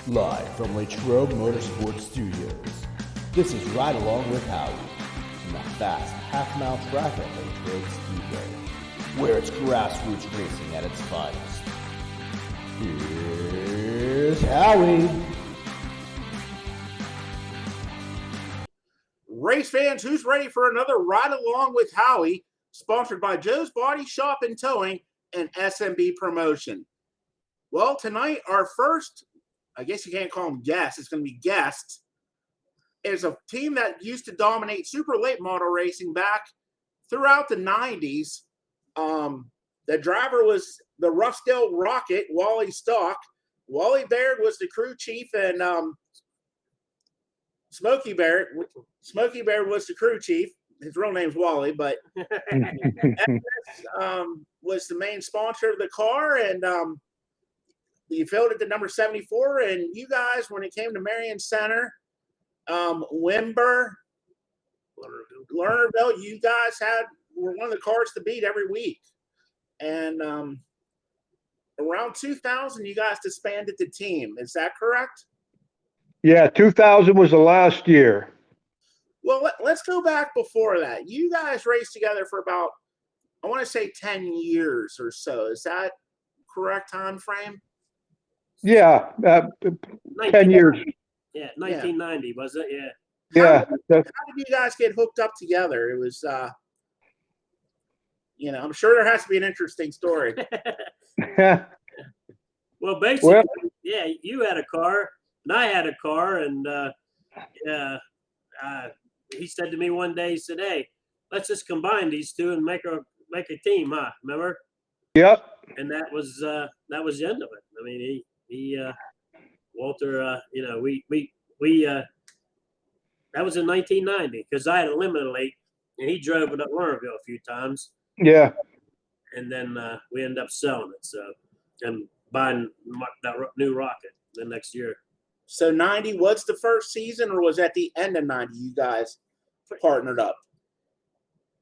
Live from Latrobe Motorsports Studios, this is Ride Along with Howie, from the fast half-mile track at Latrobe Speedway, where it's grassroots racing at its finest. Here's Howie. Race fans, who's ready for another Ride Along with Howie, sponsored by Joe's Body Shop and Towing and SMB Promotion. Well, tonight, our first, I guess you can't call them guests, it's going to be guests, is a team that used to dominate super late model racing back throughout the 90s. The driver was the Roughdale Rocket, Wally Stock. Wally Baird was the crew chief, and Smokey Baird was the crew chief. His real name's Wally, but was the main sponsor of the car, and you filled at the number 74. And you guys, when it came to Marion Center, Wimber, Lernerville, you guys were one of the cars to beat every week. And around 2000, you guys disbanded the team. Is that correct? Yeah, 2000 was the last year. Well, let's go back before that. You guys raced together for about, I want to say 10 years or so. Is that correct time frame? Yeah, 10 years. Yeah, 1990, was it? Yeah. Yeah. How did you guys get hooked up together? It was, I'm sure there has to be an interesting story. Well, basically, yeah, you had a car and I had a car, and he said to me one day, he said, "Hey, let's just combine these two and make a team, huh? Remember?" Yep. And that was the end of it. I mean, Walter, that was in 1990 because I had a limited late and he drove it up Lernerville a few times. Yeah. And then we ended up selling it, and buying that new Rocket the next year. So 90 was the first season, or was at the end of 90 you guys partnered up?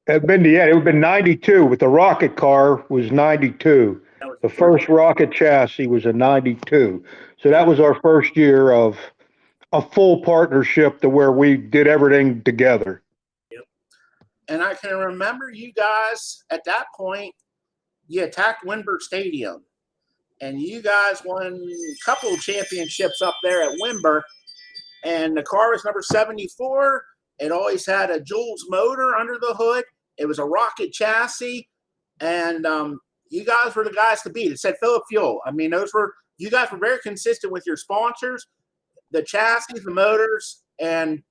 It would have been 92, with the Rocket car was 92. The first Rocket chassis was a 92. So that was our first year of a full partnership to where we did everything together. Yep. And I can remember you guys at that point, you attacked Wimber Stadium. And you guys won a couple of championships up there at Wimber. And the car was number 74. It always had a Jules motor under the hood. It was a Rocket chassis. And you guys were the guys to beat. It said Philip Fuel. I mean, you guys were very consistent with your sponsors, the chassis, the motors. And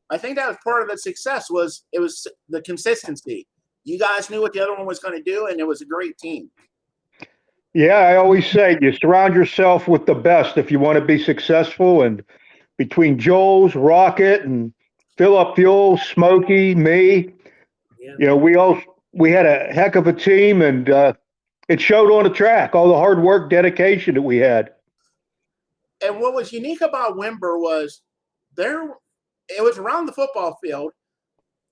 I think that was part of the success was the consistency. You guys knew what the other one was going to do, and it was a great team. Yeah, I always say you surround yourself with the best if you want to be successful. And between Joel's, Rocket, and Philip Fuel, Smokey, me, yeah. We had a heck of a team, and it showed on the track, all the hard work, dedication that we had. And what was unique about Wimber was it was around the football field,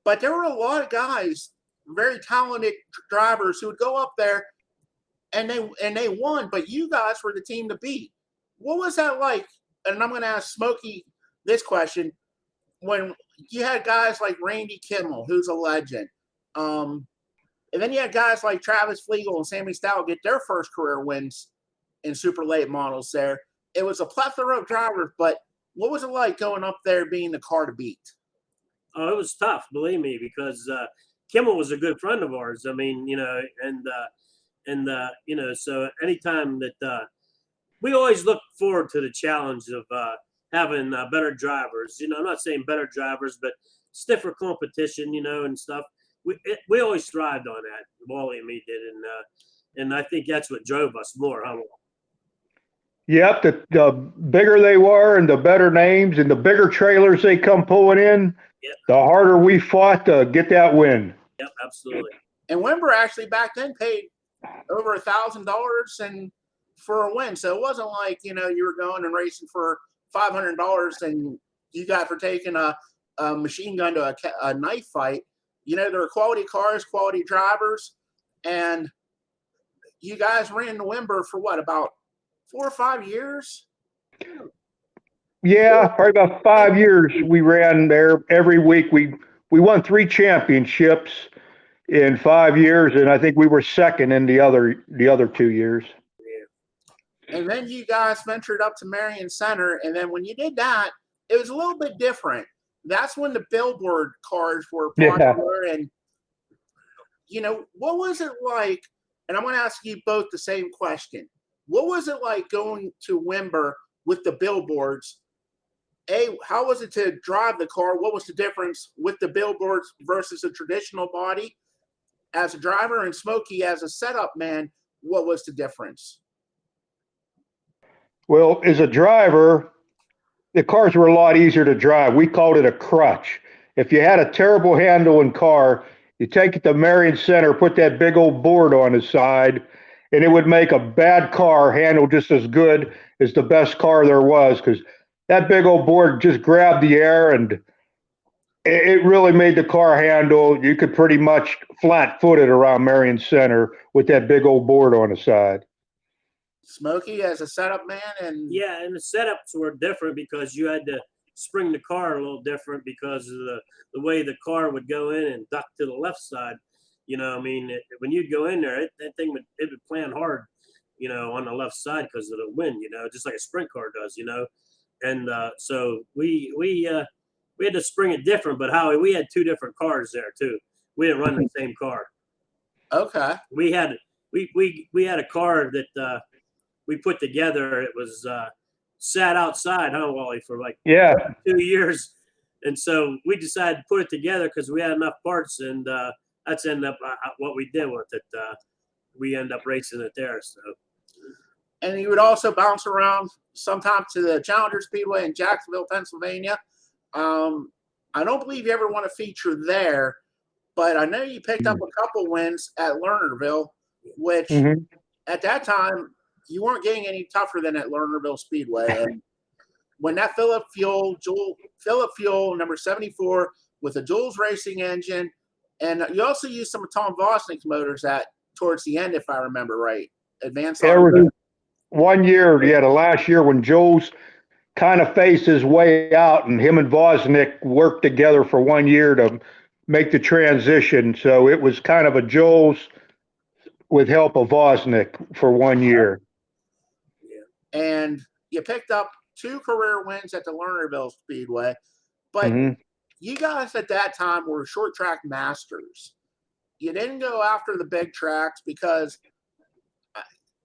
but there were a lot of guys, very talented drivers who would go up there and they won, but you guys were the team to beat. What was that like? And I'm going to ask Smokey this question. When you had guys like Randy Kimmel, who's a legend, and then you had guys like Travis Flegel and Sammy Stout get their first career wins in super late models there. It was a plethora of drivers, but what was it like going up there being the car to beat? Oh, it was tough, believe me, because Kimmel was a good friend of ours. I mean, so anytime that we always look forward to the challenge of having better drivers. I'm not saying better drivers, but stiffer competition, and stuff. We always thrived on that. Wally and me did, and I think that's what drove us more, huh? Yep, the bigger they were and the better names and the bigger trailers they come pulling in, yep, the harder we fought to get that win. Yep, absolutely. And Wimber actually back then paid over $1,000 and for a win. So it wasn't like, you were going and racing for $500 and you guys were taking a machine gun to a knife fight. There were quality cars, quality drivers, and you guys ran the Wimber for what, about 4 or 5 years? Yeah, probably about 5 years we ran there every week. We won 3 championships in 5 years, and I think we were second in the other 2 years. And then you guys ventured up to Marion Center, and then when you did that, it was a little bit different. That's when the billboard cars were popular, and what was it like? And I'm going to ask you both the same question. What was it like going to Wimber with the billboards? How was it to drive the car? What was the difference with the billboards versus a traditional body? As a driver, and Smokey as a setup man, what was the difference? Well, as a driver, the cars were a lot easier to drive. We called it a crutch. If you had a terrible handling car, you take it to Marion Center, put that big old board on the side, and it would make a bad car handle just as good as the best car there was, because that big old board just grabbed the air, and it really made the car handle. You could pretty much flat-foot it around Marion Center with that big old board on the side. Smokey as a setup man, and the setups were different because you had to spring the car a little different because of the way the car would go in and duck to the left side. When you'd go in there, that thing would plan hard, on the left side because of the wind, just like a sprint car does, And so we had to spring it different. But Howie, we had 2 different cars there too. We didn't run the same car. Okay. We had a car that we put together. It was sat outside, huh, Wally, for like 2 years. And so we decided to put it together because we had enough parts, and that's ended up what we did with it. We end up racing it there. So. And you would also bounce around sometimes to the Challenger Speedway in Jacksonville, Pennsylvania. I don't believe you ever won a feature there, but I know you picked up a couple wins at Lernerville, which at that time you weren't getting any tougher than at Lernerville Speedway. And when that Philip Fuel number 74 with a Jules Racing engine, and you also used some Tom Vosnick's motors towards the end, if I remember right. There was 1 year, the last year when Jules kind of faced his way out, and him and Vosnick worked together for 1 year to make the transition. So it was kind of a Jules with help of Vosnick for 1 year. And you picked up 2 career wins at the Lernerville Speedway, but you guys at that time were short track masters. You didn't go after the big tracks because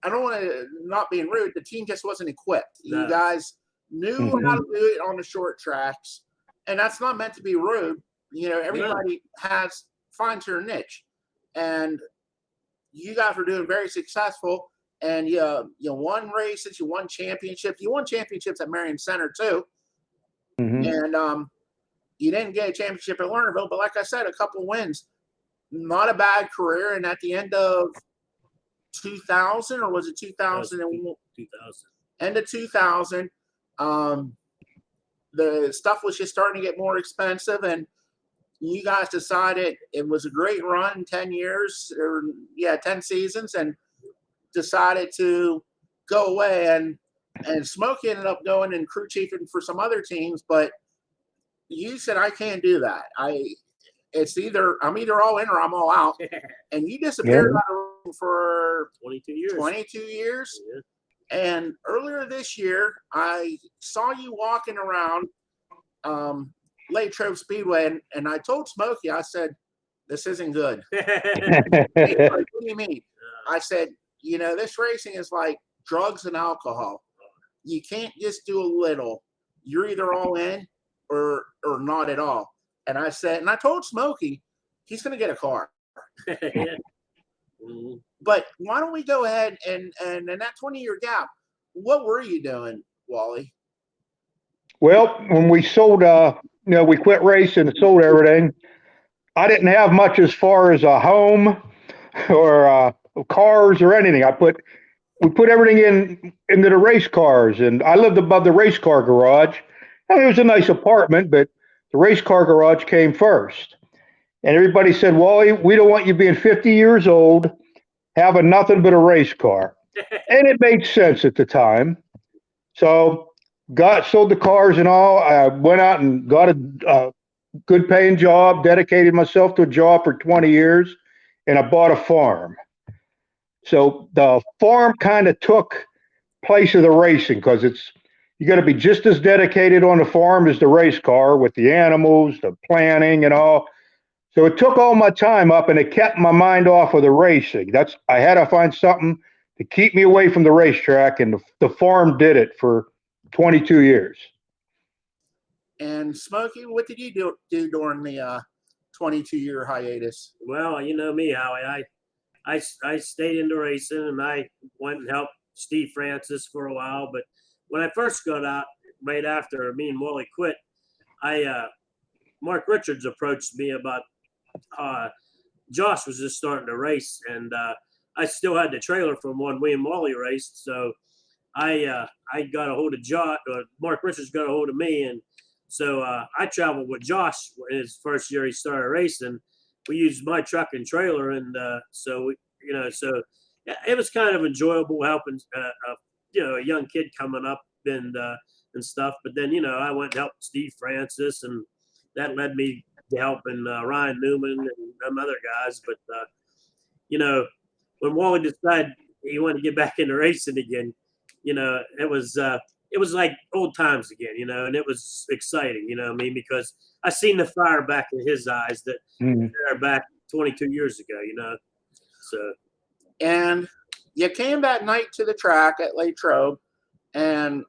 I don't want to not being rude. The team just wasn't equipped. No. You guys knew how to do it on the short tracks, and that's not meant to be rude. Everybody finds their niche, and you guys were doing very successful. And you won races, you won championships. You won championships at Marion Center too. And you didn't get a championship at Lernerville, but like I said, a couple wins. Not a bad career. And at the end of 2000, or was it 2000? 2000. End of 2000, the stuff was just starting to get more expensive, and you guys decided it was a great run, 10 years, 10 seasons, and decided to go away. And Smokey ended up going and crew chiefing for some other teams, but you said, I can't do that. I'm either all in or I'm all out. And you disappeared out of the room for 22 years. Yeah. And earlier this year, I saw you walking around Latrobe Speedway, and I told Smokey, I said, this isn't good. What do you mean? I said, this racing is like drugs and alcohol. You can't just do a little. You're either all in or not at all. And I told Smokey, he's going to get a car. But why don't we go ahead and in that 20-year gap, what were you doing, Wally? Well, when we sold, we quit racing and sold everything. I didn't have much as far as a home or cars or anything. We put everything into the race cars, and I lived above the race car garage. I mean, it was a nice apartment, but the race car garage came first. And everybody said, Wally, we don't want you being 50 years old, having nothing but a race car. And it made sense at the time. So sold the cars and all. I went out and got a good paying job, dedicated myself to a job for 20 years, and I bought a farm. So the farm kind of took place of the racing because you got to be just as dedicated on the farm as the race car with the animals, the planning, and all. So it took all my time up, and it kept my mind off of the racing. I had to find something to keep me away from the racetrack, and the farm did it for 22 years. And Smokey, what did you do during the 22-year hiatus? Well, you know me, Howie. I stayed into racing, and I went and helped Steve Francis for a while. But when I first got out, right after me and Wally quit, Mark Richards approached me about Josh was just starting to race, and I still had the trailer from when we and Wally raced. So I got a hold of Josh, or Mark Richards got a hold of me, and so I traveled with Josh in his first year he started racing. We used my truck and trailer, and so it was kind of enjoyable helping a young kid coming up and stuff. But then I went and helped Steve Francis, and that led me to helping Ryan Newman and some other guys. But when Wally decided he wanted to get back into racing again, it was like old times again, and it was exciting, because I seen the fire back in his eyes that they're back 22 years ago, So. And you came that night to the track at Latrobe, and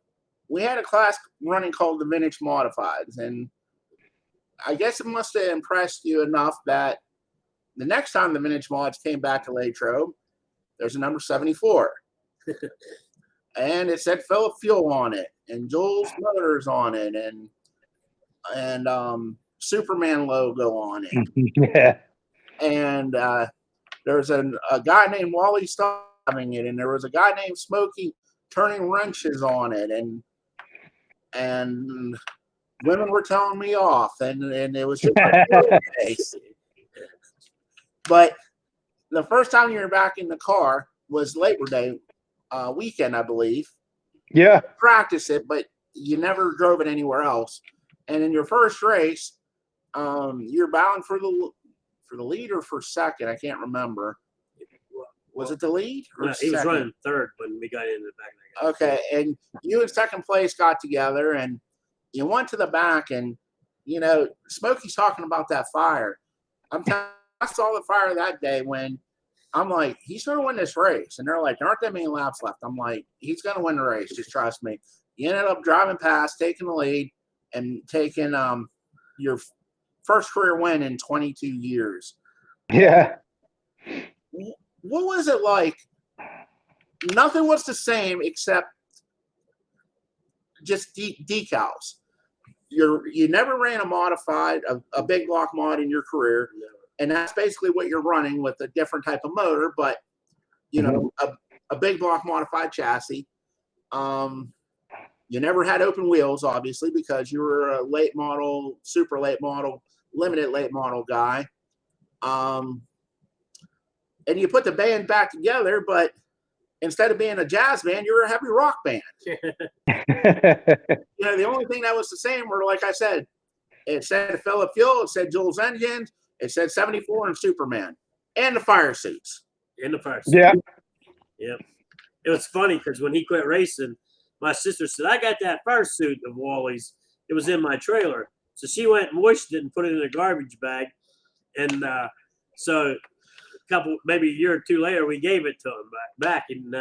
we had a class running called the Vintage Modifieds. And I guess it must have impressed you enough that the next time the Vintage Mods came back to Latrobe, there's a number 74. And it said Philip Fuel on it, and Jules Motors on it, and Superman logo on it. Yeah. And there's a guy named Wally Stock having it, and there was a guy named Smokey turning wrenches on it, and women were telling me off, and it was just But the first time you were back in the car was Labor Day weekend, I believe. Yeah. Practice it, but you never drove it anywhere else. And in your first race, you're bound for the lead or for second. I can't remember. Was it the lead? Or he was running third when we got into the back. Okay, and you and second place got together, and you went to the back, and Smokey's talking about that fire. I saw the fire that day when I'm like, he's going to win this race. And they're like, there aren't that many laps left. I'm like, he's going to win the race. Just trust me. You ended up driving past, taking the lead, and taking your first career win in 22 years. Yeah. What was it like? Nothing was the same except just decals. You never ran a modified, a big block mod in your career. No. And that's basically what you're running with a different type of motor, but a big block modified chassis. You never had open wheels, obviously, because you were a late model, super late model, limited late model guy. And you put the band back together, but instead of being a jazz band, you were a heavy rock band. The only thing that was the same were, like I said, it said Philip Fuel, it said Jules Engines, it said 74 and Superman, and the fire suits. Yeah. Yep. It was funny because when he quit racing, my sister said, I got that fire suit of Wally's. It was in my trailer. So she went and washed it and put it in a garbage bag. And so maybe a year or two later, we gave it to him back. And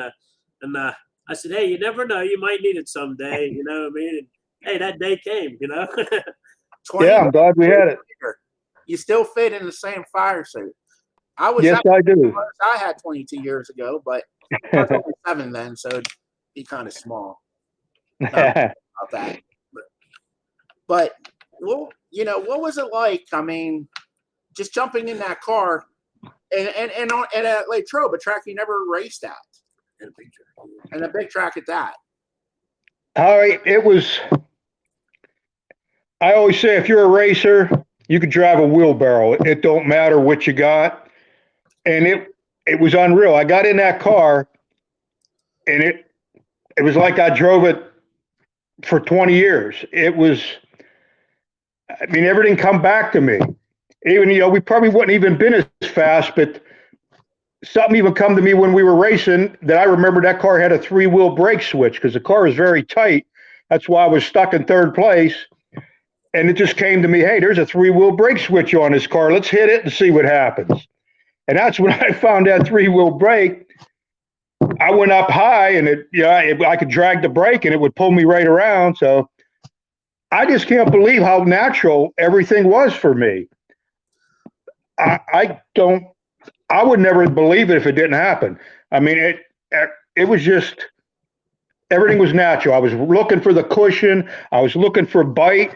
I said, hey, you never know. You might need it someday. You know what I mean? And, hey, that day came, Yeah, I'm glad we had it. You still fit in the same fire suit. Yes, I do. I had 22 years ago, but I was only 7 then, so it'd be kind of small. About that. But well, what was it like? I mean, just jumping in that car and at Latrobe, a track you never raced at. And a big track at that. All right, I always say if you're a racer, you could drive a wheelbarrow. It don't matter what you got. And it was unreal. I got in that car and it was like I drove it for 20 years. It was, I mean, everything come back to me. Even, we probably wouldn't even been as fast, but something even come to me when we were racing that I remember that car had a 3-wheel brake switch because the car was very tight. That's why I was stuck in third place. And it just came to me, hey, there's a 3-wheel brake switch on this car. Let's hit it and see what happens. And that's when I found that 3-wheel brake. I went up high and I could drag the brake and it would pull me right around. So I just can't believe how natural everything was for me. I would never believe it if it didn't happen. I mean, it was just, everything was natural. I was looking for the cushion. I was looking for bite.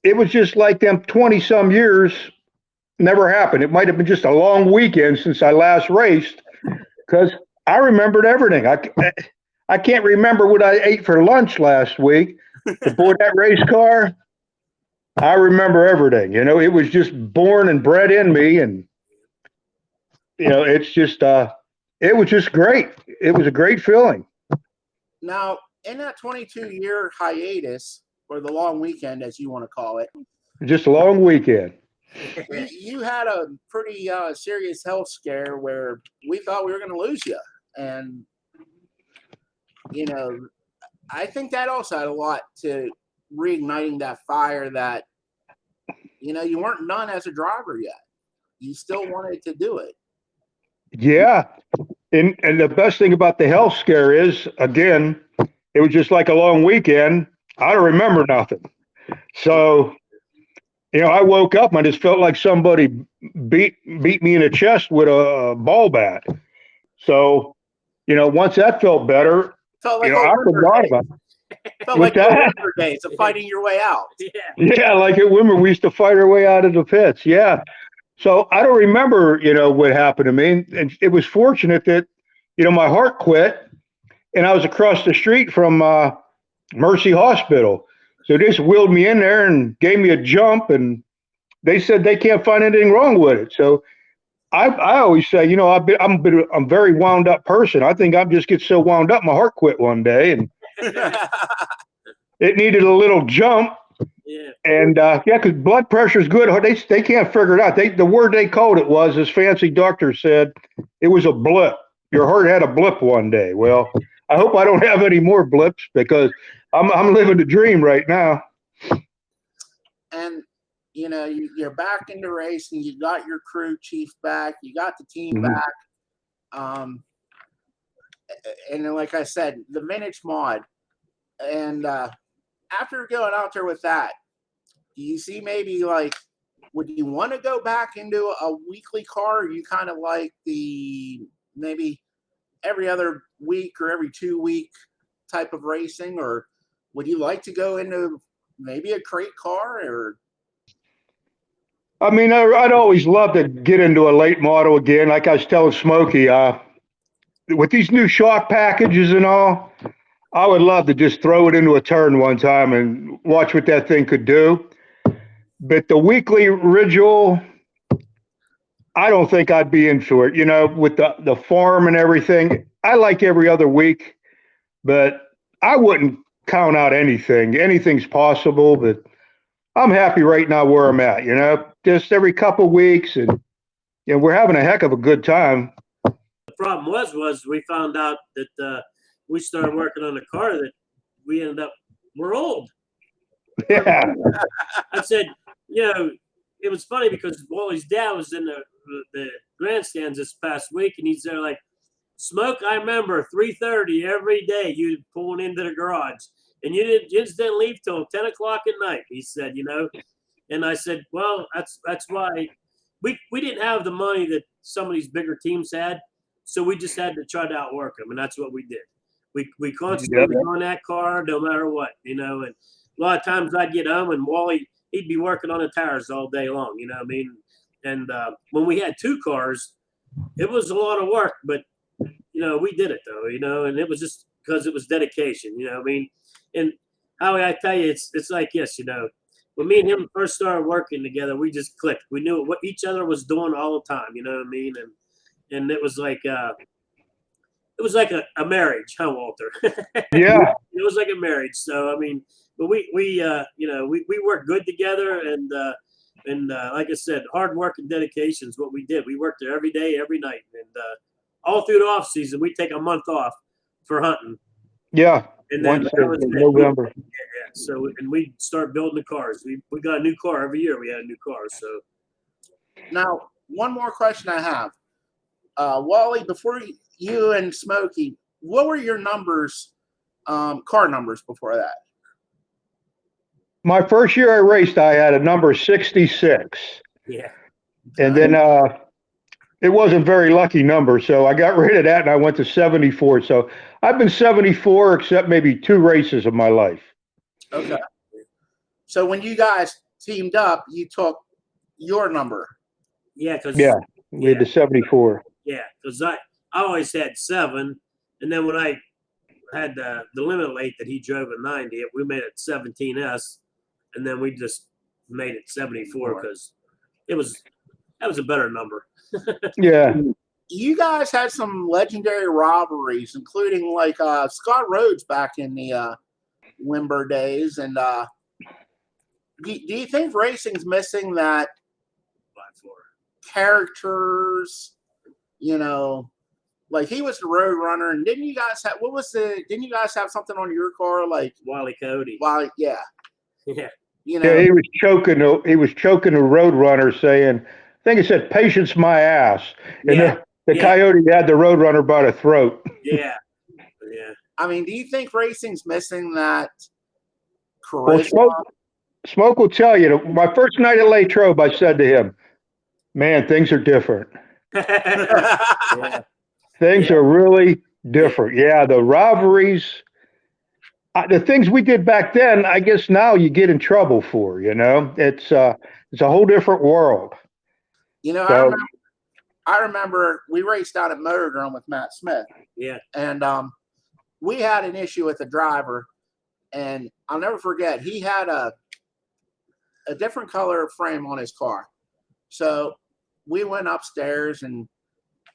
It was just like them 20 some years never happened. It might have been just a long weekend since I last raced because I remembered everything. I can't remember what I ate for lunch last week. But boy, that race car, I remember everything. It was just born and bred in me. And, it's just, it was just great. It was a great feeling. Now, in that 22-year hiatus, or the long weekend, as you want to call it. Just a long weekend. You had a pretty serious health scare where we thought we were going to lose you. And, I think that also had a lot to reigniting that fire that, you weren't done as a driver yet. You still wanted to do it. Yeah. And the best thing about the health scare is, again, it was just like a long weekend. I don't remember nothing. So, I woke up and I just felt like somebody beat me in the chest with a ball bat. So, once that felt better, felt like I forgot about it. Felt like the winter days of fighting your way out. Yeah, like at Wimmer, we used to fight our way out of the pits. Yeah. So I don't remember, what happened to me. And it was fortunate that, my heart quit and I was across the street from Mercy Hospital. So they just wheeled me in there and gave me a jump, and they said they can't find anything wrong with it. So I always say, I'm a very wound up person. I think I just get so wound up, my heart quit one day, and it needed a little jump. Yeah. And because blood pressure is good. They can't figure it out. The word they called it was, this fancy doctor said, it was a blip. Your heart had a blip one day. Well, I hope I don't have any more blips because I'm living the dream right now. And you're back in the race, and you got your crew chief back. You got the team back. And then, like I said, the vintage mod. And after going out there with that, do you see maybe would you want to go back into a weekly car? Or you kind of like the maybe every other week or every 2 week type of racing, or would you like to go into maybe a crate car? Or I mean, I'd always love to get into a late model again. Like I was telling Smokey, with these new shock packages and all, I would love to just throw it into a turn one time and watch what that thing could do. But the weekly ritual, I don't think I'd be in for it. With the farm and everything, I like every other week, but I wouldn't count out anything. Anything's possible, but I'm happy right now where I'm at, just every couple of weeks, and we're having a heck of a good time. The problem was we found out that we started working on a car that we ended up, we're old. Yeah. I said, it was funny because Wally's dad was in the grandstands this past week, and he's there like, Smoke, I remember 3:30 every day you pulling into the garage, and you just didn't leave till 10 o'clock at night. He said, and I said, well, that's why we didn't have the money that some of these bigger teams had, so we just had to try to outwork them, and that's what we did. We constantly on that car no matter what, and a lot of times I'd get home and Wally, he'd be working on the tires all day long, and when we had 2 cars, it was a lot of work, but we did it though, and it was just because it was dedication, and Howie, I tell you, it's like this, when me and him first started working together, we just clicked. We knew what each other was doing all the time, and it was like, it was like a marriage, huh, Walter? Yeah. It was like a marriage. So I mean, but we worked good together, and like I said, hard work and dedication is what we did. We worked there every day, every night, and all through the off season, we take a month off for hunting. Yeah. And then Once that was in it. November. Yeah. So and we start building the cars. We got a new car every year. We had a new car. So Now, one more question I have, Wally. Before you and Smokey, what were your numbers, car numbers before that? My first year I raced, I had a number 66. yeah. And then it wasn't a very lucky number, so I got rid of that and I went to 74. So I've been 74 except maybe 2 races of my life. Okay. So when you guys teamed up, you took your number. Yeah, because We had the 74. Yeah, because I always had 7, and then when I had the limit late that he drove at 90, we made it 17S, and then we just made it 74 because that was a better number. Yeah. You guys had some legendary rivalries, including like Scott Rhodes back in the Wimber days. And do you think racing's missing that characters? You know, like he was the road runner, and didn't you guys have something on your car like Wally Cody? Wally, yeah. Yeah. You know, Yeah, he was choking the road runner saying, I think it said, patience my ass. And the coyote had the road runner by the throat. Yeah. I mean, do you think racing's missing that charisma? Well, Smoke will tell you, my first night at Latrobe, I said to him, man, things are different. Things are really different. Yeah, the rivalries, the things we did back then, I guess now you get in trouble for, it's a whole different world. So, I remember we raced out at Motordrome with Matt Smith. Yeah. And we had an issue with the driver, and I'll never forget, he had a different color frame on his car. So we went upstairs and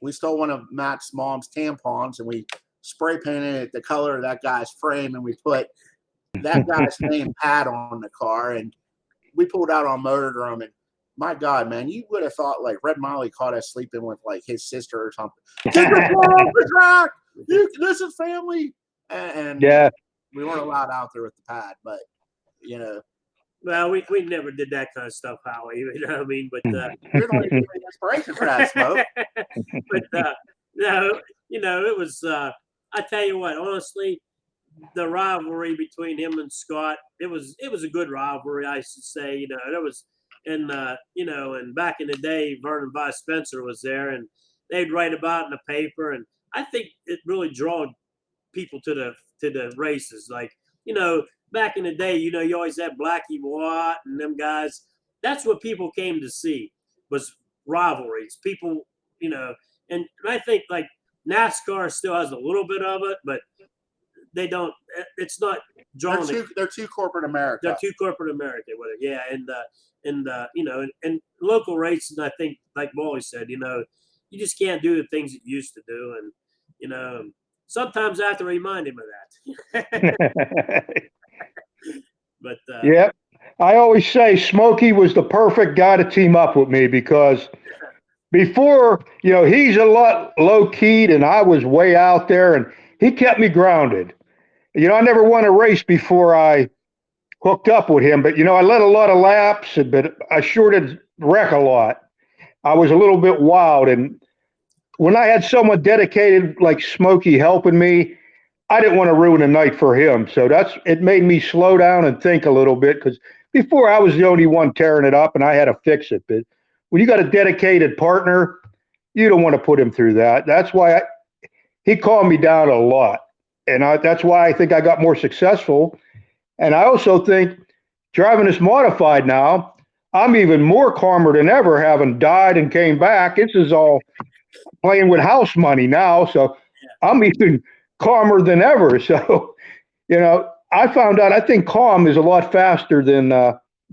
we stole one of Matt's mom's tampons and we spray painted it the color of that guy's frame, and we put that guy's name Pat on the car, and we pulled out on Motordrome. And my God, man, you would have thought like Red Molly caught us sleeping with like his sister or something. Get the car off the track. This is family. And we weren't allowed out there with the pad, but Well, we never did that kind of stuff, Howie. You know what I mean? But you're the one who gave me inspiration for that, Smoke. But no, it was. I tell you what, honestly, the rivalry between him and Scott, it was a good rivalry, I should say. There was, and and back in the day, Vernon Vice Spencer was there, and they'd write about it in the paper, and I think it really drew people to the races, like back in the day, you always had Blackie Watt and them guys. That's what people came to see, was rivalries. People, and I think like NASCAR still has a little bit of it, but they don't. It's not drawn. They're too corporate America. They're too corporate America with it, yeah. And local racing, I think, like Wally said, you just can't do the things that you used to do, and sometimes I have to remind him of that. But yeah, I always say Smokey was the perfect guy to team up with me because before, he's a lot low keyed and I was way out there, and he kept me grounded. I never won a race before I hooked up with him, but I led a lot of laps, but I sure did wreck a lot. I was a little bit wild, and when I had someone dedicated like Smokey helping me, I didn't want to ruin a night for him. So it made me slow down and think a little bit, because before I was the only one tearing it up and I had to fix it. But when you got a dedicated partner, you don't want to put him through that. That's why he calmed me down a lot. And that's why I think I got more successful. And I also think driving this modified now, I'm even more calmer than ever, having died and came back. This is all playing with house money now. So I'm even calmer than ever. So, I found out I think calm is a lot faster than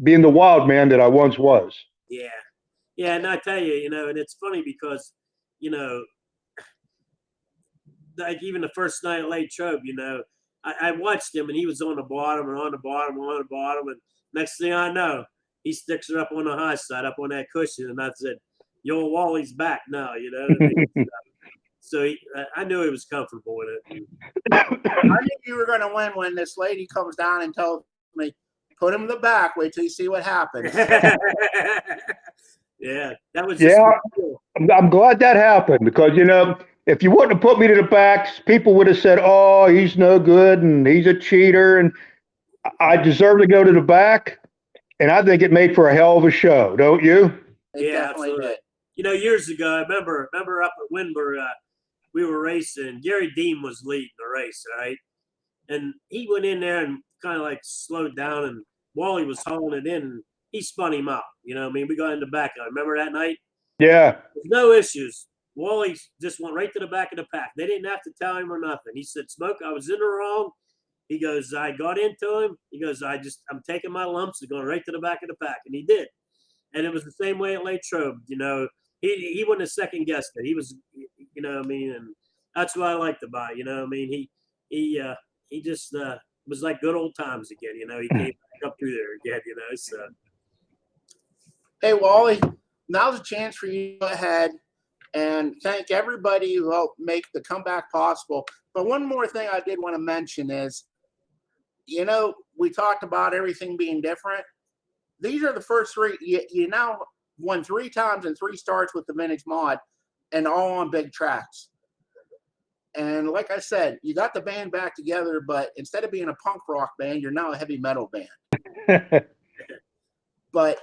being the wild man that I once was. Yeah. Yeah. And I tell you, and it's funny because, like even the first night at Latrobe, you know, I watched him and he was on the bottom and on the bottom and on the bottom. And next thing I know, he sticks it up on the high side, up on that cushion. And I said, yo, Wally's back now, you know what I mean? So I knew he was comfortable with it. I knew you were going to win when this lady comes down and tells me, put him in the back. Wait till you see what happens. Yeah, that was just cool. I'm glad that happened because, you know, if you wouldn't have put me to the back, people would have said, oh, he's no good and he's a cheater. And I deserve to go to the back. And I think it made for a hell of a show, don't you? Yeah, absolutely. Did. You know, years ago, I remember up at Windber, we were racing. Gary Dean was leading the race, right? And he went in there and kind of like slowed down, and Wally was hauling it in, and he spun him out. You know what I mean? We got in the back. I remember that night? Yeah. There's no issues. Wally just went right to the back of the pack. They didn't have to tell him or nothing. He said, Smoke, I was in the wrong. He goes, I got into him. He goes, I'm taking my lumps and going right to the back of the pack. And he did. And it was the same way at Latrobe. You know, he wouldn't have second guessed it. He was, you know what I mean? And that's what I liked about it. You know what I mean? He just was like good old times again. You know, he came back up through there again, you know. So. Hey, Wally, now's a chance for you to go ahead and thank everybody who helped make the comeback possible. But one more thing I did want to mention is, you know, we talked about everything being different. These are the first three. You now won 3 times and 3 starts with the vintage mod and all on big tracks. And like I said, you got the band back together, but instead of being a punk rock band, you're now a heavy metal band. But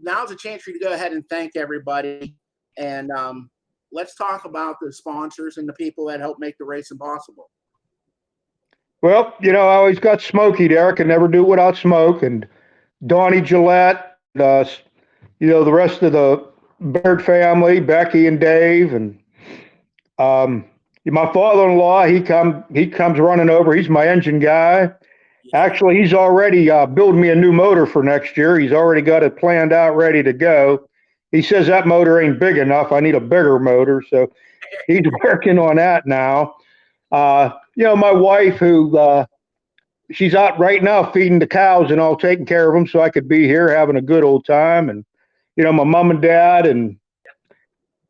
now's a chance for you to go ahead and thank everybody. And let's talk about the sponsors and the people that help make the racing possible. Well, you know, I always got Smokey there. I can never do it without Smoke. And Donnie Gillette, you know, the rest of the Baird family, Becky and Dave. And my father-in-law, he comes running over. He's my engine guy. Actually, he's already building me a new motor for next year. He's already got it planned out, ready to go. He says that motor ain't big enough. I need a bigger motor. So he's working on that now. You know, my wife, who she's out right now feeding the cows and all, taking care of them so I could be here having a good old time. And, you know, my mom and dad. And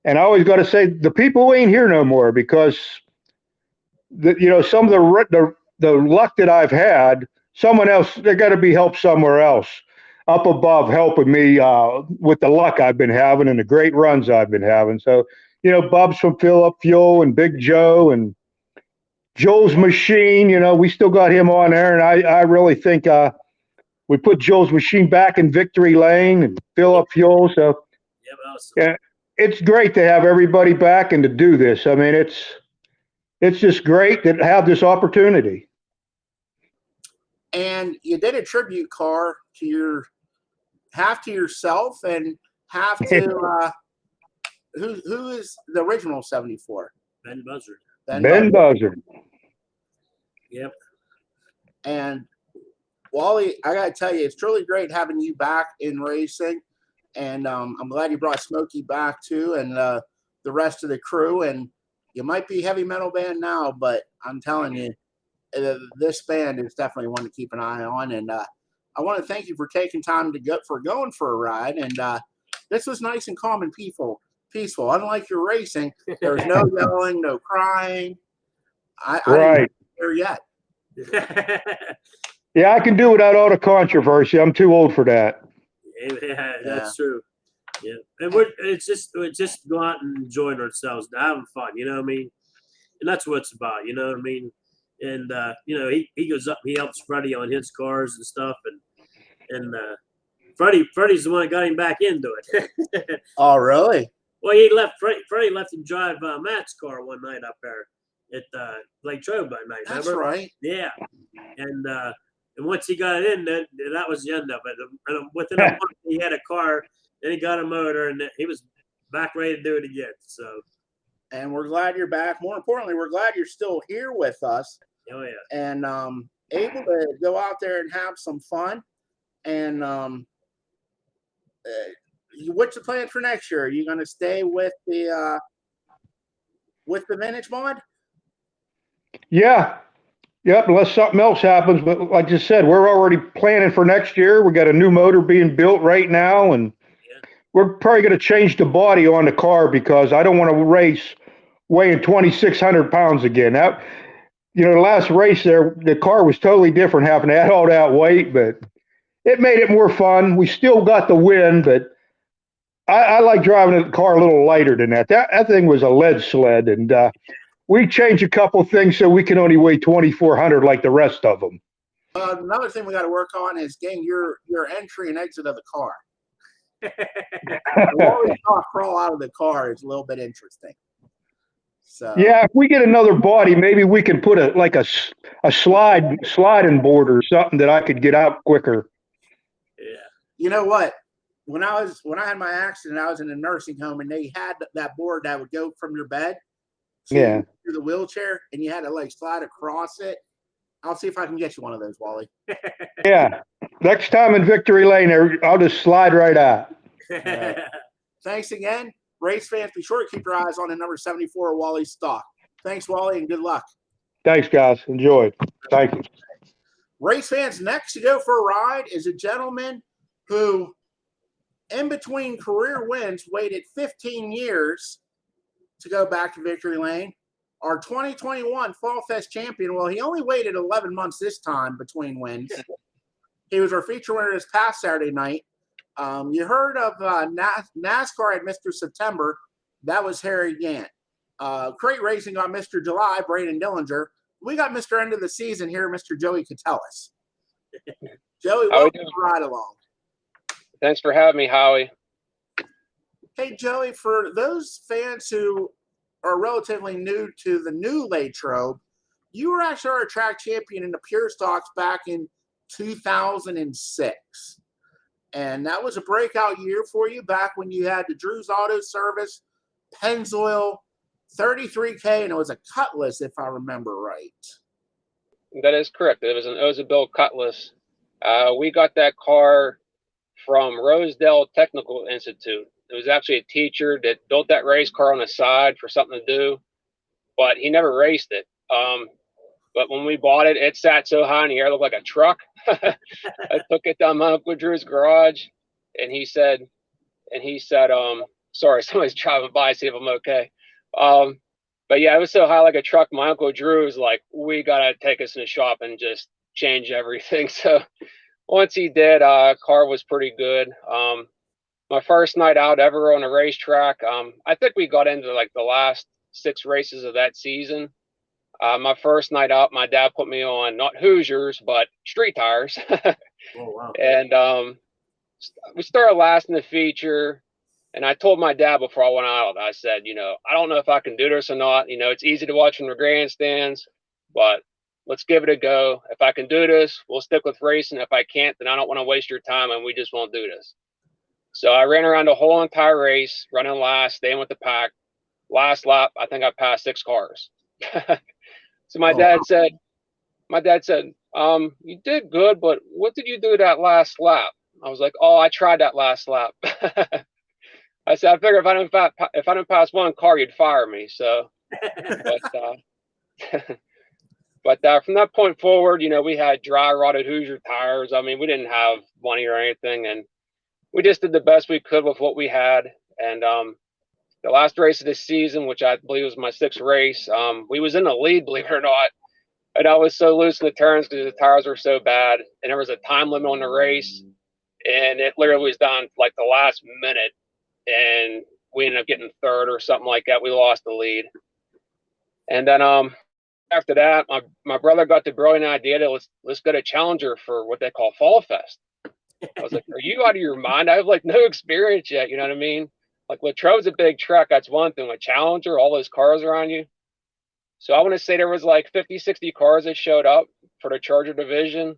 I always got to say, the people who ain't here no more, because, you know, some of the luck that I've had, someone else, they got to be helped somewhere else up above helping me with the luck I've been having and the great runs I've been having. So, you know, Bub's from Fill Up Fuel and Big Joe and Joel's Machine, you know, we still got him on there. And I really think we put Joel's Machine back in victory lane and Fill Up Fuel. So, yeah, it's great to have everybody back and to do this. I mean, it's just great to have this opportunity. And you did a tribute car to half to yourself and half to who is the original 74? Ben Buzzard. Ben Buzzard. Yep. And Wally, I got to tell you, it's truly great having you back in racing. And I'm glad you brought Smokey back too, and the rest of the crew. And you might be heavy metal band now, but I'm telling you, this band is definitely one to keep an eye on. And I want to thank you for taking time to going for a ride. And this was nice and calm and peaceful. Unlike your racing, there's no yelling, no crying. I right. There yet. Yeah, I can do without all the controversy. I'm too old for that. Yeah, that's true. Yeah, and we're just go out and enjoying ourselves, having fun. You know what I mean? And that's what it's about. You know what I mean? And you know, he goes up, he helps Freddie on his cars and stuff, and Freddie's the one that got him back into it. Oh, really? Well, he left Freddie left him drive Matt's car one night up there at Latrobe that night. That's remember? Right. Yeah, and once he got it in, that was the end of it. And within a month, he had a car, then he got a motor, and he was back ready to do it again. So, and we're glad you're back. More importantly, we're glad you're still here with us. Oh yeah, and able to go out there and have some fun. And what's the plan for next year? Are you going to stay with the vintage mod? Yeah. Yep, unless something else happens. But like I said, we're already planning for next year. We got a new motor being built right now, and we're probably going to change the body on the car because I don't want to race weighing 2,600 pounds again. The last race there, the car was totally different having to add all that weight, but it made it more fun. We still got the win, but I like driving the car a little lighter than that. That thing was a lead sled, and we changed a couple things so we can only weigh 2,400 like the rest of them. Another thing we got to work on is getting your entry and exit of the car. The Wally Stock crawl out of the car is a little bit interesting. So yeah, if we get another body, maybe we can put a sliding board or something that I could get out quicker. Yeah. You know what? When I had my accident, I was in a nursing home, and they had that board that would go from your bed to the wheelchair, and you had to like slide across it. I'll see if I can get you one of those, Wally. Yeah. Next time in Victory Lane, I'll just slide right out. Right. Thanks again. Race fans, be sure to keep your eyes on the number 74, Wally Stock. Thanks, Wally, and good luck. Thanks, guys. Enjoy. Thank you. Race fans, next to go for a ride is a gentleman who, in between career wins, waited 15 years to go back to Victory Lane. Our 2021 Fall Fest champion, well, he only waited 11 months this time between wins. He was our feature winner this past Saturday night. You heard of NASCAR at Mr. September. That was Harry Gant. Crate Racing on Mr. July, Braden Dillinger. We got Mr. End of the Season here, Mr. Joey Koteles. Joey, welcome to Ride Along. Thanks for having me, Howie. Hey, Joey, for those fans who are relatively new to the new Latrobe, you were actually our track champion in the Pure Stocks back in 2006. And that was a breakout year for you back when you had the Drew's Auto Service, Pennzoil, 33K, and it was a Cutlass, if I remember right. That is correct. It was an Ozabille Cutlass. We got that car from Rosedale Technical Institute. It was actually a teacher that built that race car on the side for something to do, but he never raced it. But when we bought it, it sat so high in the air, it looked like a truck. I took it down my Uncle Drew's garage, and he said, sorry, somebody's driving by, see if I'm okay. But yeah, it was so high like a truck. My Uncle Drew was like, we got to take us in the shop and just change everything. So once he did, car was pretty good. My first night out ever on a racetrack, I think we got into like the last 6 races of that season. My first night out, my dad put me on not Hoosiers, but street tires. Oh, wow. And we started last in the feature. And I told my dad before I went out, I said, I don't know if I can do this or not. It's easy to watch from the grandstands, but let's give it a go. If I can do this, we'll stick with racing. If I can't, then I don't want to waste your time, and we just won't do this. So I ran around the whole entire race, running last, staying with the pack. Last lap, I think I passed 6 cars. So my dad said, you did good, but what did you do that last lap? I was like, I tried that last lap. I said, I figure if I didn't pass one car, you'd fire me. So, but from that point forward, we had dry rotted Hoosier tires. I mean, we didn't have money or anything, and we just did the best we could with what we had. And the last race of the season, which I believe was my 6th race, we was in the lead, believe it or not. And I was so loose in the turns because the tires were so bad. And there was a time limit on the race. And it literally was down like the last minute. And we ended up getting 3rd or something like that. We lost the lead. And then after that, my brother got the brilliant idea that let's get a challenger for what they call Fall Fest. I was like, are you out of your mind? I have like no experience yet. You know what I mean? Like Latrobe's a big track. That's one thing. With Challenger, all those cars around you. So I want to say there was like 50, 60 cars that showed up for the Charger division.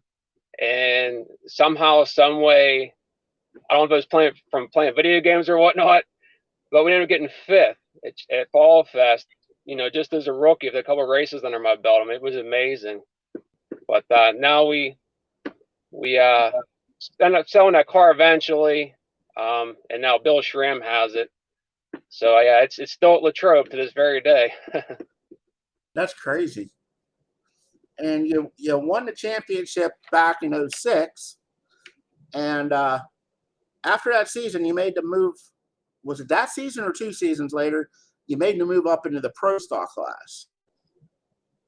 And somehow, some way, I don't know if it was playing video games or whatnot, but we ended up getting 5th at Fall Fest, just as a rookie with a couple of races under my belt. I mean, it was amazing. But now we ended up selling that car eventually. And now Bill Schramm has it. So yeah, it's still at Latrobe to this very day. That's crazy. and you won the championship back in 06. And after that season, you made the move. Was it that season or 2 seasons later? You made the move up into the Pro Stock class.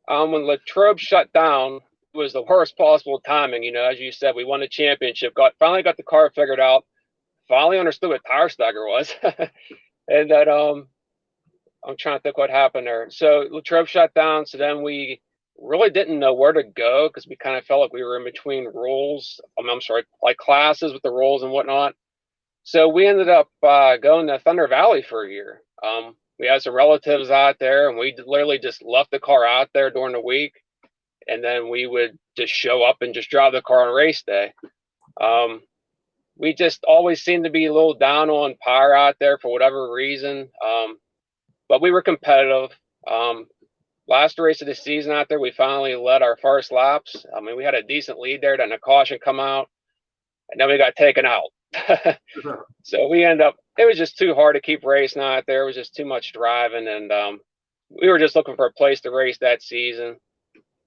When Latrobe shut down, it was the worst possible timing. You know, as you said, we won the championship, finally got the car figured out, finally understood what tire stagger was. And then I'm trying to think what happened there. So Latrobe shut down, so then we really didn't know where to go because we kind of felt like we were in between roles. I'm sorry, like classes with the roles and whatnot. So we ended up going to Thunder Valley for a year. We had some relatives out there, and we literally just left the car out there during the week, and then we would just show up and just drive the car on race day. We just always seemed to be a little down on power out there for whatever reason, but we were competitive. Last race of the season out there, we finally led our first laps. I mean, we had a decent lead there, then a caution come out, and then we got taken out. So we ended up, it was just too hard to keep racing out there. It was just too much driving, and we were just looking for a place to race that season.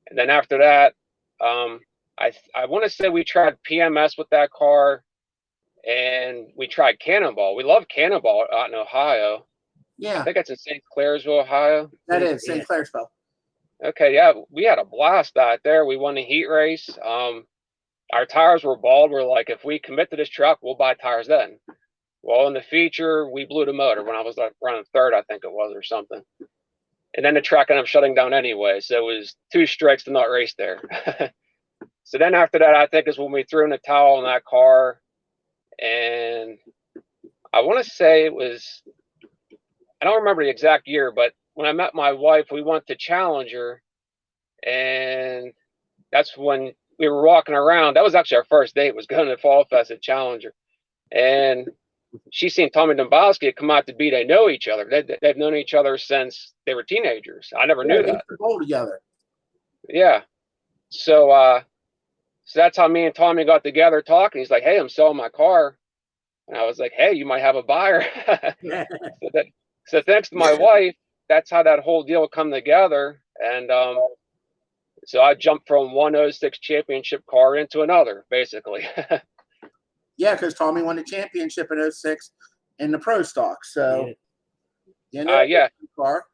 And then after that, I want to say we tried PMS with that car, and we tried Cannonball. We love Cannonball out in Ohio. Yeah. I think it's in St. Clairsville, Ohio. That is St. Clairsville. Okay, yeah, we had a blast out there. We won the heat race. Our tires were bald. We're like, if we commit to this truck, we'll buy tires then. Well, in the feature, we blew the motor when I was like running third, I think it was, or something. And then the track ended up shutting down anyway. So it was 2 strikes to not race there. So then after that, I think is when we threw in the towel on that car. And I want to say it was, I don't remember the exact year, but when I met my wife, we went to Challenger. And that's when we were walking around. That was actually our first date, was going to Fall Fest at Challenger. And she seen Tommy Dombrowski come out to be. They know each other. They've known each other since they were teenagers. I never knew that. They bowl together. Yeah. So that's how me and Tommy got together talking. He's like, hey, I'm selling my car. And I was like, hey, you might have a buyer. So thanks to my wife, that's how that whole deal come together. And so I jumped from one 06 championship car into another, basically. Yeah, because Tommy won the championship in 06 in the Pro Stock. So, yeah. Car.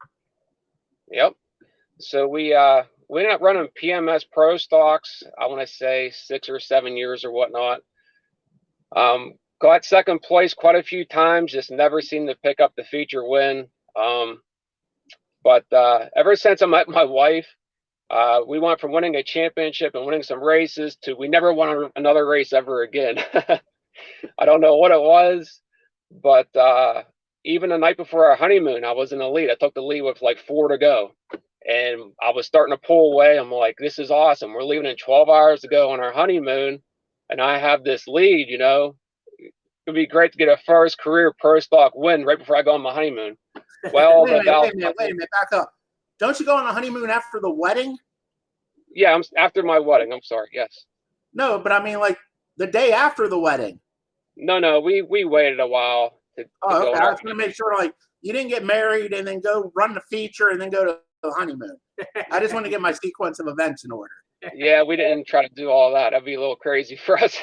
Yep. So we ended up running PMS Pro Stocks, I want to say 6 or 7 years or whatnot. Got second place quite a few times, just never seemed to pick up the feature win. But ever since I met my wife, we went from winning a championship and winning some races to we never won another race ever again. I don't know what it was, but even the night before our honeymoon, I was in the lead. I took the lead with like 4 to go, and I was starting to pull away. I'm like, this is awesome. We're leaving in 12 hours to go on our honeymoon, and I have this lead, you know. It'd be great to get a first career Pro Stock win right before I go on my honeymoon. Well, wait a minute, back up. Don't you go on a honeymoon after the wedding? Yeah, after my wedding. I'm sorry. Yes. No, but I mean, like the day after the wedding. No, we waited a while. Okay. I was going to make sure, like, you didn't get married and then go run the feature and then go to the honeymoon. I just want to get my sequence of events in order. Yeah, we didn't try to do all that. That'd be a little crazy for us.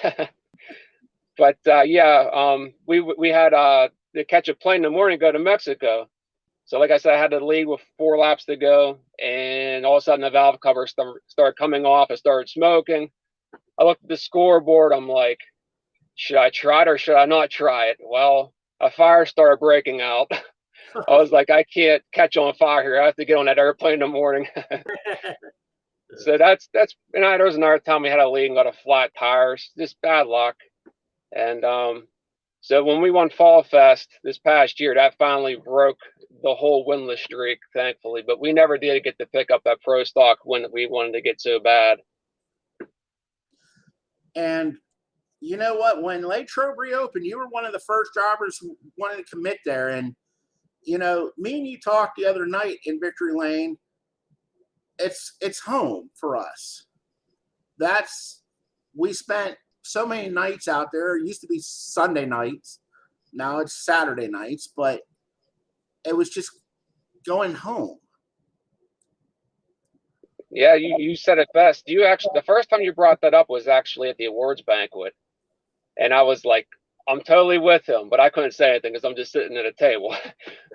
But we had to catch a plane in the morning, go to Mexico. So like I said, I had to lead with 4 laps to go, and all of a sudden the valve cover started coming off. I started smoking. I looked at the scoreboard. I'm like, should I try it or should I not try it? Well, a fire started breaking out. I was like, I can't catch on fire here. I have to get on that airplane in the morning. So that's and there was another time we had a lead and got a flat tire. Just bad luck. And so when we won Fall Fest this past year, that finally broke the whole winless streak, thankfully. But we never did get to pick up that Pro Stock win that we wanted to get so bad. And you know what? When Latrobe reopened, you were one of the first drivers who wanted to commit there. And, you know, me and you talked the other night in Victory Lane. It's home for us. We spent so many nights out there. It used to be Sunday nights. Now it's Saturday nights, but it was just going home. Yeah, you said it best. You actually, the first time you brought that up was actually at the awards banquet. And I was like, I'm totally with him, but I couldn't say anything because I'm just sitting at a table.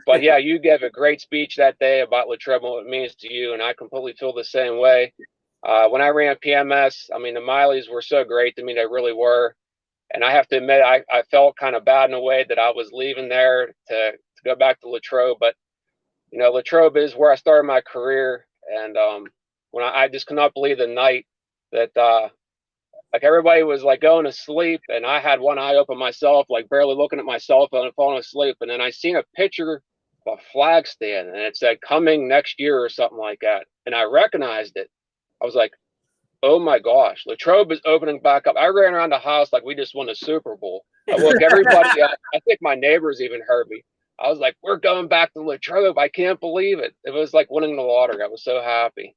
But yeah, you gave a great speech that day about Latrobe and what it means to you, and I completely feel the same way. When I ran PMS, I mean, the mileys were so great to me, they really were. And I have to admit, I felt kind of bad in a way that I was leaving there to go back to Latrobe. But, you know, Latrobe is where I started my career. And when I just could not believe the night that like everybody was like going to sleep, and I had one eye open myself, like barely looking at my cell phone and falling asleep. And then I seen a picture of a flag stand, and it said coming next year or something like that. And I recognized it. I was like, oh my gosh, Latrobe is opening back up. I ran around the house like we just won a Super Bowl. I woke everybody up. I think my neighbors even heard me. I was like, we're going back to Latrobe. I can't believe it. It was like winning the lottery. I was so happy.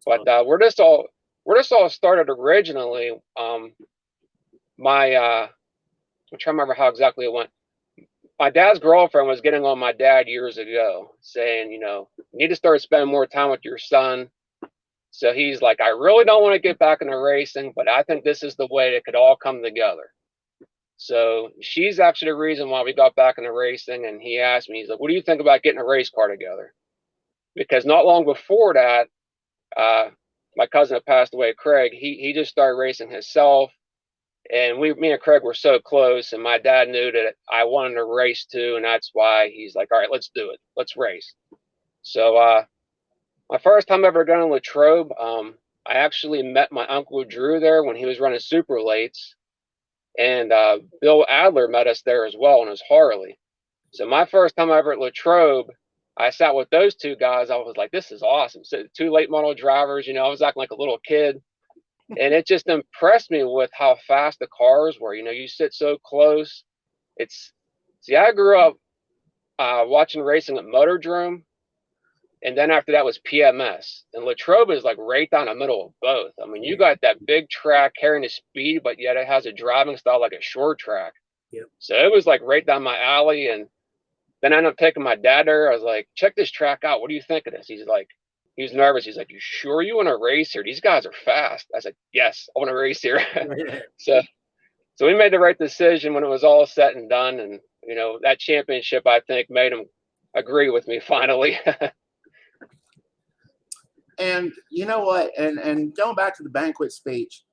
But we're just all started originally. My I'm trying to remember how exactly it went. My dad's girlfriend was getting on my dad years ago, saying, you know, you need to start spending more time with your son. So he's like, I really don't want to get back into racing, but I think this is the way it could all come together. So she's actually the reason why we got back into racing. And he asked me, he's like, what do you think about getting a race car together? Because not long before that, my cousin that passed away, Craig, he just started racing himself. And me and Craig were so close, and my dad knew that I wanted to race too. And that's why he's like, all right, let's do it. Let's race. So, my first time ever going to Latrobe, I actually met my Uncle Drew there when he was running super lates. And Bill Adler met us there as well on his Harley. So my first time ever at Latrobe, I sat with those two guys. I was like, this is awesome. So two late model drivers, you know, I was acting like a little kid. And it just impressed me with how fast the cars were. You know, you sit so close. I grew up watching racing at Motordrome. And then after that was PMS. And Latrobe is like right down the middle of both. I mean, you got that big track carrying the speed, but yet it has a driving style like a short track. Yep. So it was like right down my alley. And then I ended up taking my dad there. I was like, check this track out. What do you think of this? He's like, he was nervous. He's like, you sure you want to race here? These guys are fast. I was like, yes, I want to race here. So we made the right decision when it was all said and done. And, you know, that championship, I think, made him agree with me finally. And you know what? And going back to the banquet speech,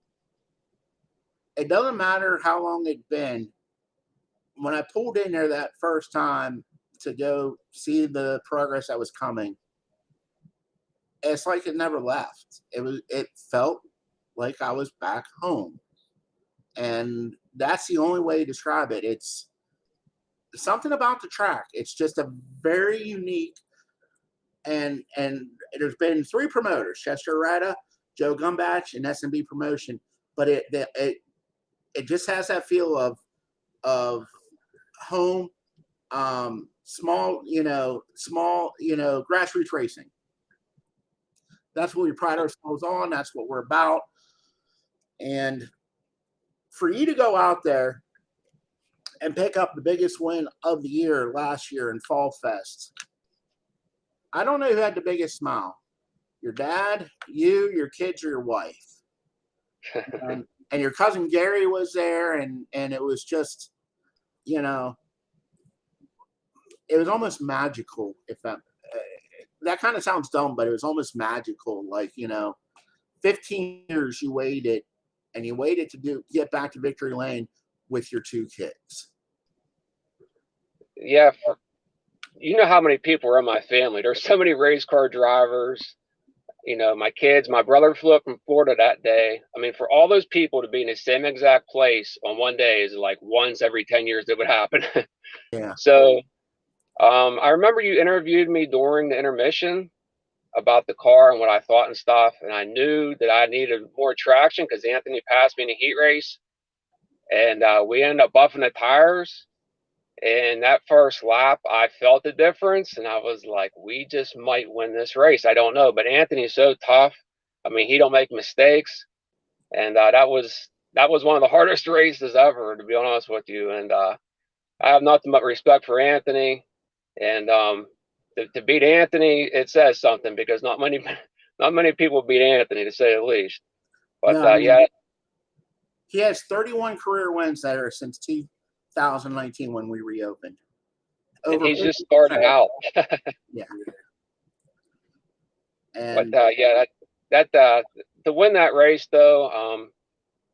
it doesn't matter how long it'd been. When I pulled in there that first time to go see the progress that was coming, it's like it never left. It felt like I was back home. And that's the only way to describe it. It's something about the track. It's just a very unique. And there's been 3 promoters: Chester Retta, Joe Gumbach, and SMB Promotion. But it just has that feel of home, small grassroots racing. That's what we pride ourselves on. That's what we're about. And for you to go out there and pick up the biggest win of the year last year in Fall Fest, I don't know who had the biggest smile. Your dad, you, your kids, or your wife. And your cousin Gary was there, and it was just, you know, it was almost magical. If that kind of sounds dumb, but it was almost magical. Like, you know, 15 years you waited, and you waited to get back to Victory Lane with your 2 kids. Yeah. You know how many people are in my family. There's so many race car drivers, you know, my kids. My brother flew up from Florida that day. I mean, for all those people to be in the same exact place on one day is like once every 10 years that would happen. Yeah. So I remember you interviewed me during the intermission about the car and what I thought and stuff. And I knew that I needed more traction because Anthony passed me in a heat race. And we ended up buffing the tires. And that first lap, I felt the difference, and I was like, we just might win this race. I don't know, but Anthony's so tough. I mean, he don't make mistakes, and that was one of the hardest races ever, to be honest with you. And I have nothing but respect for Anthony. And to beat Anthony, it says something, because not not many people beat Anthony, to say the least. But No, I mean, yeah, he has 31 career wins there since 2019 when we reopened. and Over he's just 50%. starting out. Yeah. But And yeah, that to win that race though,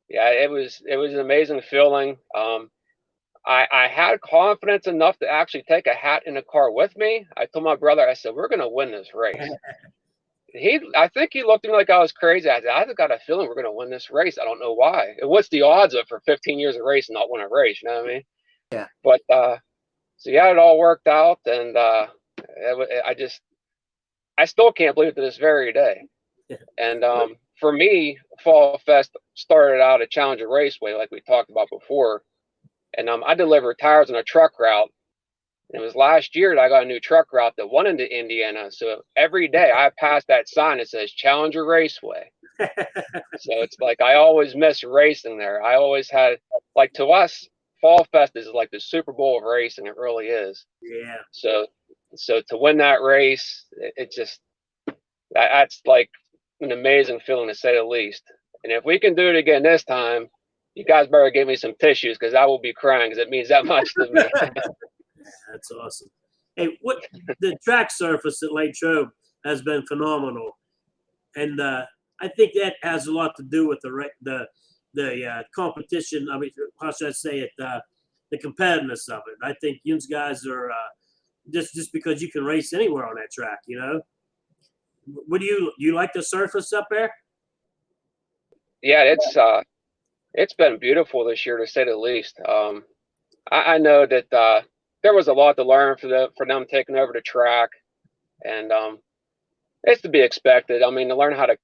yeah, it was an amazing feeling. I had confidence enough to actually take a hat in the car with me. I told my brother, I said, we're gonna win this race. I think he looked at me like I was crazy. I said, I've got a feeling we're gonna win this race. I don't know why. And what's the odds of for 15 years of race and not win a race? You know what I mean? Yeah. But so yeah, it all worked out, and I still can't believe it to this very day. And for me, Fall Fest started out at Challenger Raceway, like we talked about before. And I delivered tires on a truck route. And it was last year that I got a new truck route that went into Indiana. So every day I pass that sign that says Challenger Raceway. So it's like I always miss racing there. I always had, like, to us, Fall Fest is like the Super Bowl of racing. It really is. Yeah. So to win that race, that's like an amazing feeling, to say the least. And if we can do it again this time, you guys better give me some tissues, because I will be crying, because it means that much to me. That's awesome. Hey, the track surface at Latrobe has been phenomenal, and I think that has a lot to do with the competition. I mean, how should I say it? The competitiveness of it. I think you guys are just because you can race anywhere on that track. You know, what do you like the surface up there? Yeah, it's been beautiful this year, to say the least. I know that there was a lot to learn for them taking over the track, and it's to be expected. I mean, to learn how to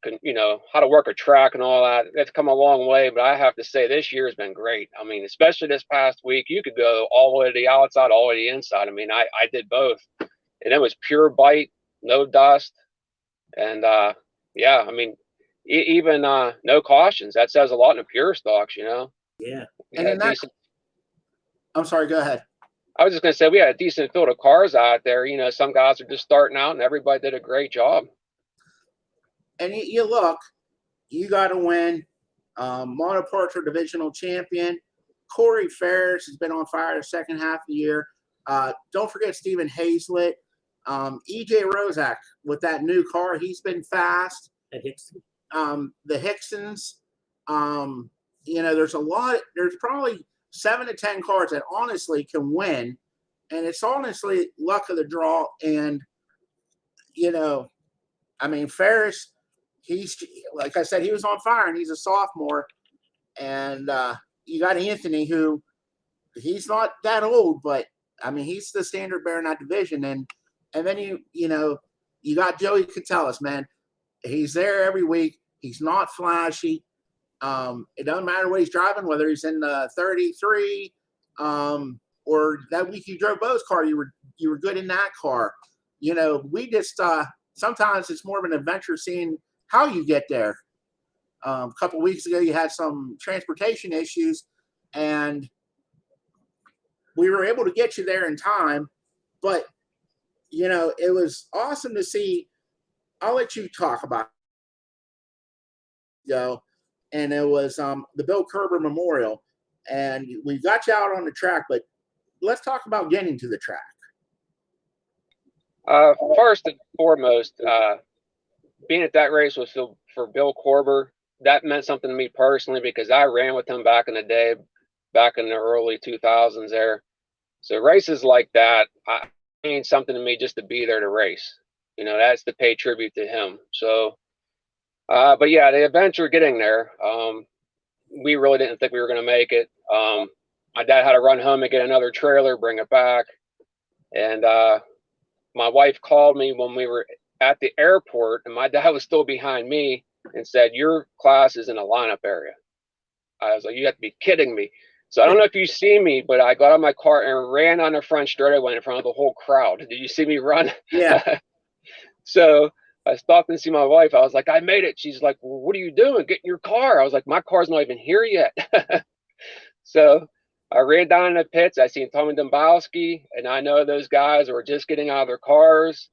work a track and all that, it's come a long way. But I have to say, this year has been great. I mean, especially this past week, you could go all the way to the outside, all the way to the inside. I mean, I did both, and it was pure bite, no dust, and yeah, I mean, even no cautions. That says a lot in the pure stocks, you know. Yeah. and in that, I'm sorry, go ahead. I was just going to say, we had a decent field of cars out there. You know, some guys are just starting out, and everybody did a great job. And you look, you got to win. Monoporter divisional champion. Corey Ferris has been on fire the second half of the year. Don't forget Stephen Hazlett. EJ Rozak with that new car. He's been fast. At Hickson. The Hicksons. There's probably 7 to 10 cars that honestly can win. And it's honestly luck of the draw. And, Ferris, he's, like I said, he was on fire, and he's a sophomore. And you got Anthony, who he's not that old, but I mean, he's the standard bearer in that division. And then you got Joey Koteles, man. He's there every week. He's not flashy. It doesn't matter what he's driving, whether he's in the 33, or that week you drove Bo's car, you were good in that car. We just sometimes it's more of an adventure seeing how you get there. A couple weeks ago, you had some transportation issues, and we were able to get you there in time. But it was awesome to see. I'll let you talk about it. And it was the Bill Kerber Memorial, and we got you out on the track. But let's talk about getting to the track. First and foremost, being at that race was for Bill Korber. That meant something to me personally, because I ran with him back in the day, back in the early 2000s there. So races like that mean something to me, just to be there to race. That's to pay tribute to him. So, but yeah, the adventure getting there, we really didn't think we were going to make it. My dad had to run home and get another trailer, bring it back. And my wife called me when we were at the airport, and my dad was still behind me, and said, "Your class is in a lineup area." I was like, "You have to be kidding me." So I don't know if you see me, but I got out of my car and ran on the front straightaway in front of the whole crowd. Did you see me run? Yeah. So I stopped and see my wife. I was like, "I made it." She's like, "Well, what are you doing? Get in your car." I was like, "My car's not even here yet." So I ran down in the pits. I seen Tommy Dombowski, and I know those guys were just getting out of their cars.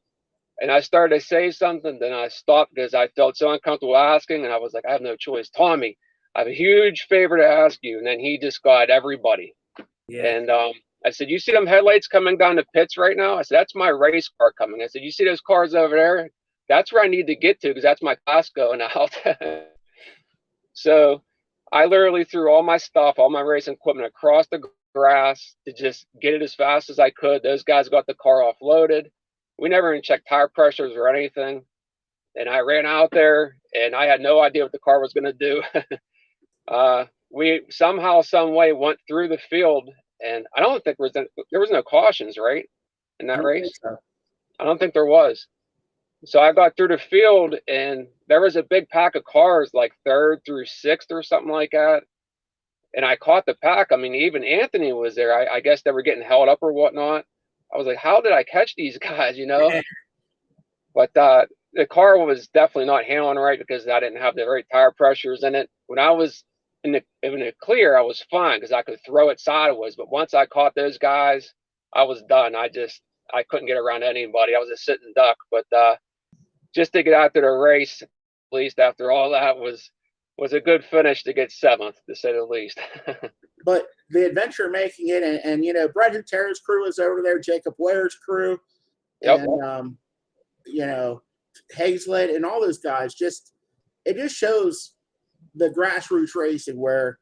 And I started to say something, then I stopped because I felt so uncomfortable asking, and I was like, I have no choice. Tommy, I have a huge favor to ask you. And then he just got everybody. Yeah. And I said, you see them headlights coming down the pits right now? I said, that's my race car coming. I said, you see those cars over there? That's where I need to get to because that's my class going out. So I literally threw all my stuff, all my racing equipment across the grass to just get it as fast as I could. Those guys got the car offloaded. We never even checked tire pressures or anything. And I ran out there and I had no idea what the car was going to do. We somehow, some way went through the field, and I don't think there was no cautions, right, in that race? So. I don't think there was. So I got through the field, and there was a big pack of cars, like 3rd through 6th or something like that. And I caught the pack. I mean, even Anthony was there. I guess they were getting held up or whatnot. I was like, how did I catch these guys, you know? But the car was definitely not handling right because I didn't have the right tire pressures in it. When I was in the clear, I was fine because I could throw it sideways. But once I caught those guys, I was done. I couldn't get around anybody. I was a sitting duck. But just to get out to the race, at least after all that, was a good finish to get 7th, to say the least. But the adventure making it, and you know, Brett Huterra's crew is over there, Jacob Ware's crew, Yep. and you know, Hazlett and all those guys. It just shows the grassroots racing where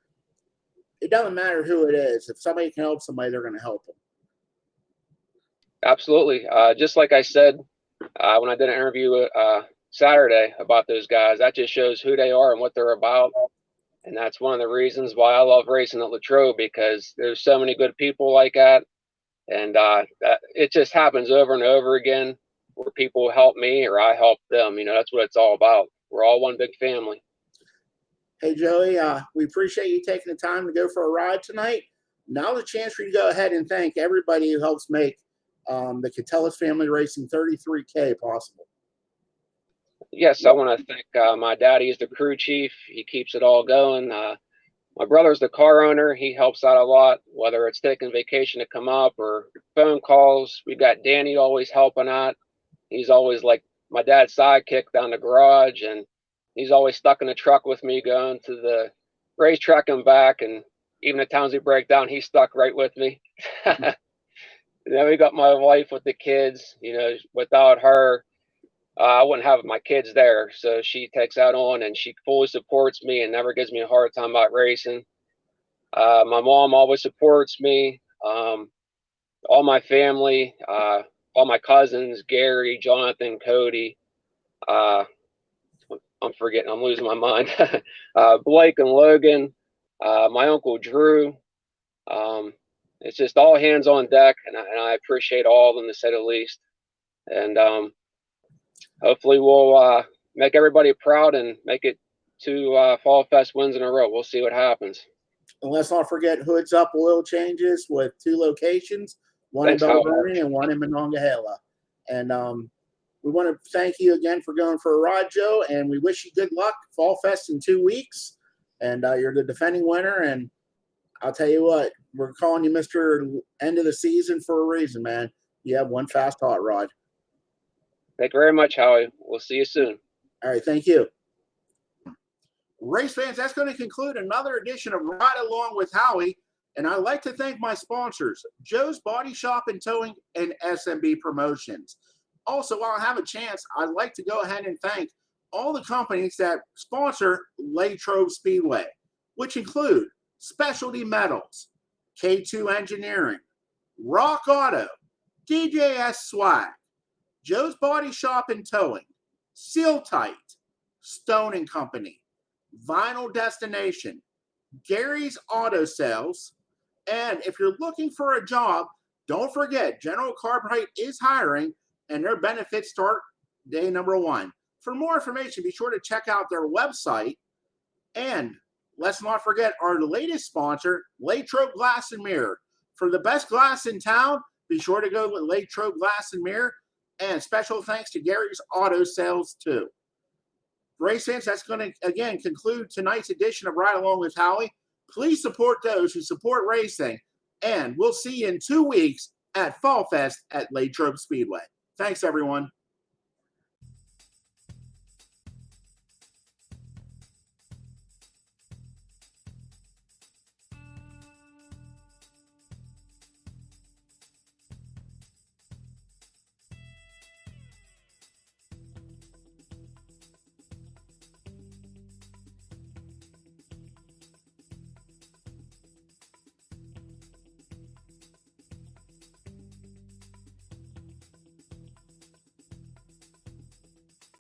it doesn't matter who it is. If somebody can help somebody, they're going to help them. Absolutely. Just like I said when I did an interview Saturday about those guys, that just shows who they are and what they're about. And that's one of the reasons why I love racing at Latrobe, because there's so many good people like that. And it just happens over and over again where people help me or I help them. You know, that's what it's all about. We're all one big family. Hey, Joey, we appreciate you taking the time to go for a ride tonight. Now's a chance for you to go ahead and thank everybody who helps make the Koteles Family Racing 33K possible. Yes, I want to thank my daddy is the crew chief. He keeps it all going. My brother's the car owner. He helps out a lot, whether it's taking vacation to come up or phone calls. We got Danny always helping out. He's always like my dad's sidekick down the garage, and he's always stuck in the truck with me going to the racetrack and back. And even the times we break down, he's stuck right with me. And then we got my wife with the kids. You know, without her, I wouldn't have my kids there. So she takes that on and she fully supports me and never gives me a hard time about racing. My mom always supports me. All my family, all my cousins, Gary, Jonathan, Cody. I'm losing my mind. Blake and Logan, my uncle Drew. It's just all hands on deck, and I appreciate all of them, to say the least. And hopefully we'll make everybody proud and make it 2 Fall Fest wins in a row. We'll see what happens. And let's not forget Hoods Up Oil Changes with 2 locations, one Thanks, in Howie. Belvernon and one in Monongahela. And we want to thank you again for going for a ride, Joe, and we wish you good luck. Fall Fest in 2 weeks, and you're the defending winner. And I'll tell you what, we're calling you Mr. End of the Season for a reason, man. You have one fast hot rod. Thank you very much, Howie. We'll see you soon. All right, thank you. Race fans, that's going to conclude another edition of Ride Along with Howie. And I'd like to thank my sponsors, Joe's Body Shop and Towing and SMB Promotions. Also, while I have a chance, I'd like to go ahead and thank all the companies that sponsor Latrobe Speedway, which include Specialty Metals, K2 Engineering, Rock Auto, DJS Swag, Joe's Body Shop and Towing, Seal Tight, Stone & Company, Vinyl Destination, Gary's Auto Sales, and if you're looking for a job, don't forget General Cartwright is hiring, and their benefits start day number 1. For more information, be sure to check out their website. And let's not forget our latest sponsor, Latrobe Glass and Mirror. For the best glass in town, be sure to go with Latrobe Glass and Mirror. And special thanks to Gary's Auto Sales, too. Race fans, that's going to, again, conclude tonight's edition of Ride Along with Howie. Please support those who support racing. And we'll see you in 2 weeks at Fall Fest at Latrobe Speedway. Thanks, everyone.